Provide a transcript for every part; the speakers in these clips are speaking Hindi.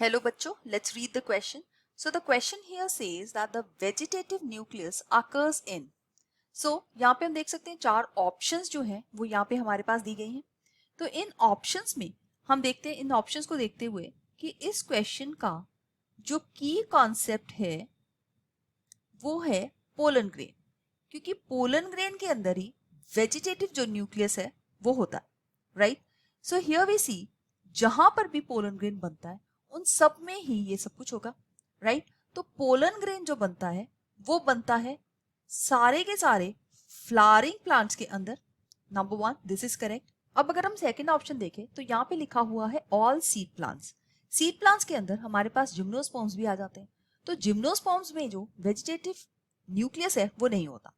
Hello बच्चों, let's read the question. So the question here says that the vegetative nucleus occurs in. So यहाँ पे हम देख सकते हैं चार ऑप्शंस जो हैं वो यहाँ पे हमारे पास दी गई हैं. तो इन ऑप्शंस में हम देखते हैं, इन ऑप्शंस को देखते हुए कि इस क्वेश्चन का जो की कॉन्सेप्ट है वो है पोलन ग्रेन, क्योंकि पोलन ग्रेन के अंदर ही वेजिटेटिव जो न्यूक्लियस है वो होता है, राइट. सो हियर वी सी जहां पर भी पोलन ग्रेन बनता है उन सब में ही ये सब कुछ होगा, राइट. तो पोलन ग्रेन जो बनता है वो बनता है सारे के सारे फ्लावरिंग प्लांट्स के अंदर. Number one, this is correct. अब अगर हम सेकंड ऑप्शन देखें तो यहाँ पे लिखा हुआ है all seed plants. Seed plants के अंदर हमारे पास जिम्नोस्पर्म्स भी आ जाते हैं. तो जिम्नोस्पर्म्स में जो वेजिटेटिव न्यूक्लियस है वो नहीं होता,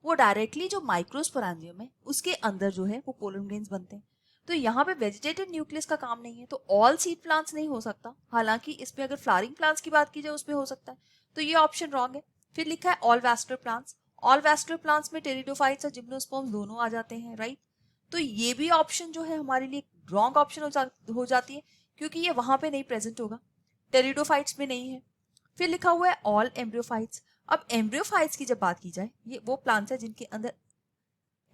वो डायरेक्टली जो माइक्रोस्पोरेंजियम है उसके अंदर जो है वो पोलन ग्रेन्स बनते हैं. तो यहाँ पे वेजिटेटिव न्यूक्लियस का काम नहीं है, तो ऑल सीड प्लांट्स नहीं हो सकता. हालांकि इसमें अगर फ्लावरिंग प्लांट्स की बात की जाए उसमें हो सकता है, तो ये ऑप्शन रॉन्ग है. फिर लिखा है all vascular plants. All vascular plants में टेरिडोफाइट्स और जिम्नोस्पर्म्स दोनों आ जाते हैं, राइट. तो ये भी ऑप्शन जो है हमारे लिए रॉन्ग ऑप्शन हो जाती है, क्योंकि ये वहां पे नहीं प्रेजेंट होगा, टेरिडोफाइट्स में नहीं है. फिर लिखा हुआ है ऑल एम्ब्रियोफाइट्स. अब एम्ब्रियोफाइट्स की जब बात की जाए, ये वो प्लांट्स है जिनके अंदर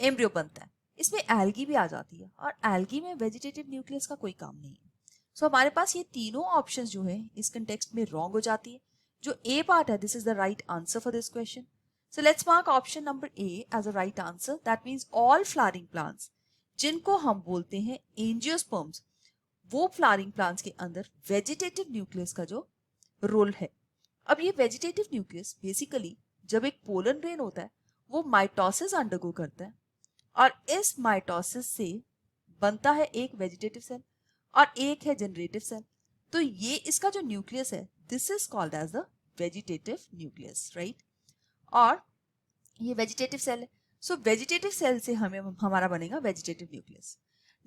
एम्ब्रियो बनता है. इसमें एल्गी भी आ जाती है, और एल्गी में वेजिटेटिव न्यूक्लियस का कोई काम नहीं है. सो हमारे पास ये तीनों ऑप्शंस जो है इस कंटेक्स्ट में रॉन्ग हो जाती है. जो ए पार्ट है, this is the right answer for this question. So let's mark option number A as a right answer. That means all flowering plants जिनको हम बोलते हैं एंजियोस्पर्म्स, वो फ्लावरिंग प्लांट्स के अंदर वेजिटेटिव न्यूक्लियस का जो रोल है. अब ये वेजिटेटिव न्यूक्लियस बेसिकली जब एक पोलन ग्रेन होता है वो माइटोसिस अंडरगो करता है, और इस माइटोसिस से बनता है एक वेजिटेटिव सेल और एक है जनरेटिव सेल. तो ये इसका जो न्यूक्लियस है this is called as the vegetative nucleus, right. और ये वेजिटेटिव सेल है. सो वेजिटेटिव सेल से हमें हमारा बनेगा वेजिटेटिव न्यूक्लियस.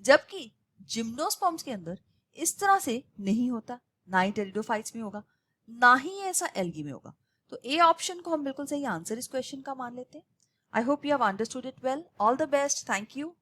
जबकि जिम्नोस्पर्म्स के अंदर इस तरह से नहीं होता, ना ही टेरिडोफाइट्स में होगा, ना ही ऐसा एल्गी में होगा. तो ए ऑप्शन को हम बिल्कुल सही आंसर इस क्वेश्चन का मान लेते हैं. I hope you have understood it well. All the best. Thank you.